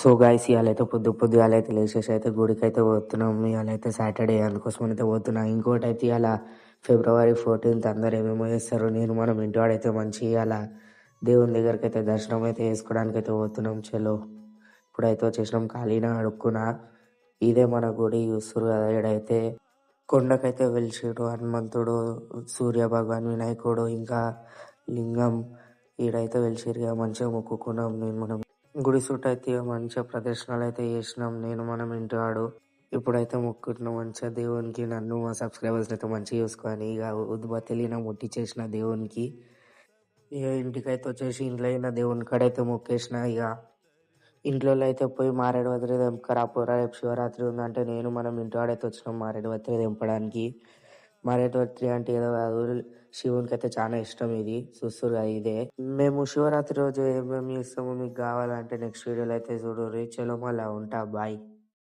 So guys ఇయాలైతే పొద్దుగాలైతే లేచేసి అయితే గుడికైతే పోతున్నాం. ఇయాలైతే Saturday అందుకోసమనైతే పోతున్నా. ఇంకోటైతే ఇయాల ఫిబ్రవరి 14 అందరూ ఏమేమో చేస్తారు. మనం ఇంటివాడైతే మంచిగా ఇయాల దేవుని దగ్గరకైతే దర్శనం అయితే చేసుకోవడానికైతే పోతున్నాం. చలో ఇప్పుడైతే వచ్చేసినాం. ఖాళీనా అడుక్కున్నా. ఇదే మన గుడి చూస్తుర్రు కదా. ఈడైతే కొండకైతే వెలిసిండు హనుమంతుడు, సూర్య భగవాన్, వినాయకుడు, ఇంకా లింగం ఈడైతే వెలిసిరు ఇక మంచిగా మొక్కుకున్నాం. మనం గుడి చుట్టూ అయితే ఇక మంచిగా ప్రదర్శనలు అయితే చేసినాం. మనం ఇంటివాడు ఇప్పుడైతే మొక్కుతున్నాం మంచిగా దేవునికి. నన్ను మా సబ్స్క్రైబర్స్ అయితే మంచిగా చూసుకొని ఇక ఉద్బత్తెలిన ముట్టించేసిన దేవునికి. ఇక ఇంటికైతే వచ్చేసి ఇంట్లో అయిన దేవుని కాడైతే మొక్కేసిన. ఇక ఇంట్లో అయితే పోయి మారేడువత్రి తెంపకరాపోరా, రేపు శివరాత్రి ఉందంటే మనం ఇంటివాడైతే వచ్చినాం మారేడువత్రి తెంపడానికి. మారేడువత్రి అంటే ఏదో కాదు, శివునికి అయితే చాలా ఇష్టం. ఇది చూస్తురు కదా ఇదే. మేము శివరాత్రి రోజు ఏమేమి చేస్తామో మీకు కావాలంటే నెక్స్ట్ వీడియోలో అయితే చూడరు. చలో మళ్ళా ఉంటా, బాయ్.